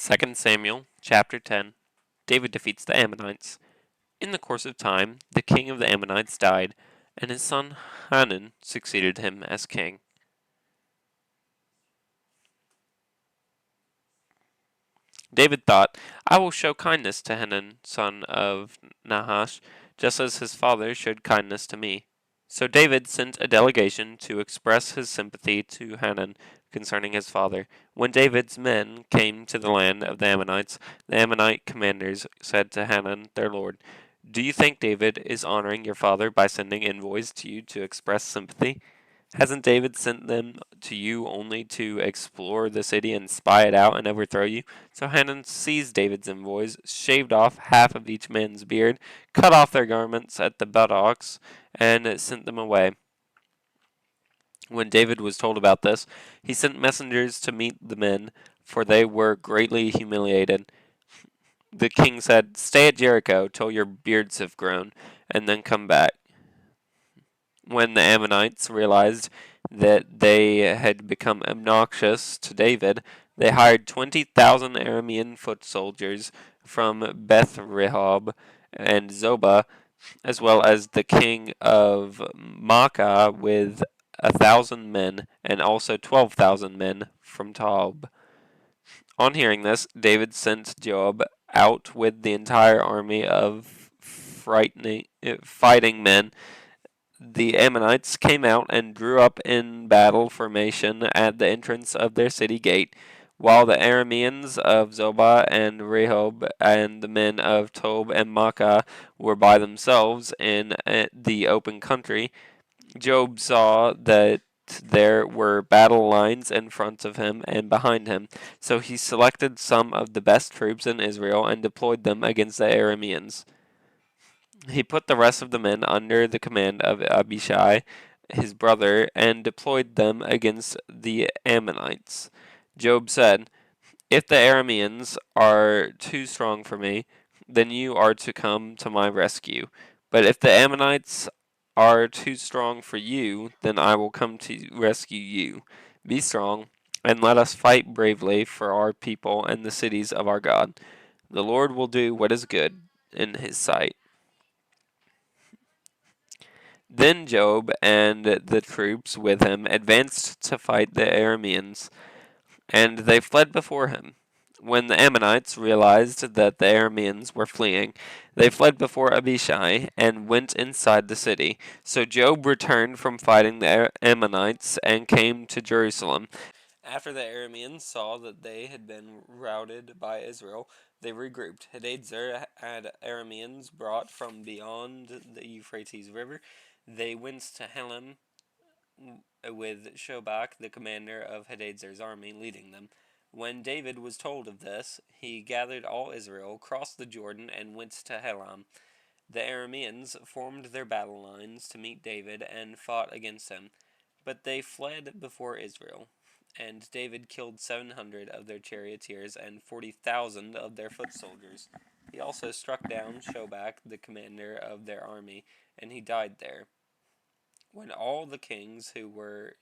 2 Samuel chapter 10. David defeats the Ammonites. In the course of time, the king of the Ammonites died, and his son Hanun succeeded him as king. David thought, I will show kindness to Hanun, son of Nahash, just as his father showed kindness to me. So David sent a delegation to express his sympathy to Hanun concerning his father. When David's men came to the land of the Ammonites, the Ammonite commanders said to Hanun, their lord, Do you think David is honoring your father by sending envoys to you to express sympathy? Hasn't David sent them to you only to explore the city and spy it out and overthrow you? So Hanun seized David's envoys, shaved off half of each man's beard, cut off their garments at the buttocks, and sent them away. When David was told about this, he sent messengers to meet the men, for they were greatly humiliated. The king said, Stay at Jericho till your beards have grown, and then come back. When the Ammonites realized that they had become obnoxious to David, they hired 20,000 Aramean foot soldiers from Beth Rehob and Zobah, as well as the king of Maacah with 1,000 men, and also 12,000 men from Tob. On hearing this, David sent Joab out with the entire army of fighting men. The Ammonites came out and drew up in battle formation at the entrance of their city gate, while the Arameans of Zobah and Rehob and the men of Tob and Maacah were by themselves in the open country. Joab saw that there were battle lines in front of him and behind him, so he selected some of the best troops in Israel and deployed them against the Arameans. He put the rest of the men under the command of Abishai, his brother, and deployed them against the Ammonites. Joab said, If the Arameans are too strong for me, then you are to come to my rescue. But if the Ammonites are too strong for you, then I will come to rescue you. Be strong, and let us fight bravely for our people and the cities of our God. The Lord will do what is good in his sight. Then Joab and the troops with him advanced to fight the Arameans, and they fled before him. When the Ammonites realized that the Arameans were fleeing, they fled before Abishai and went inside the city. So Joab returned from fighting the Ammonites and came to Jerusalem. After the Arameans saw that they had been routed by Israel, they regrouped. Hadadezer had Arameans brought from beyond the Euphrates River. They went to Helam with Shobach, the commander of Hadadzer's army, leading them. When David was told of this, he gathered all Israel, crossed the Jordan, and went to Helam. The Arameans formed their battle lines to meet David and fought against him, but they fled before Israel. And David killed 700 of their charioteers and 40,000 of their foot soldiers. He also struck down Shobach, the commander of their army, and he died there. When all the kings who were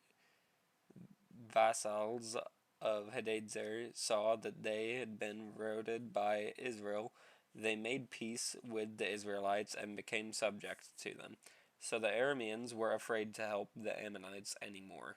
vassals of Hadadezer saw that they had been routed by Israel, they made peace with the Israelites and became subject to them. So the Arameans were afraid to help the Ammonites anymore.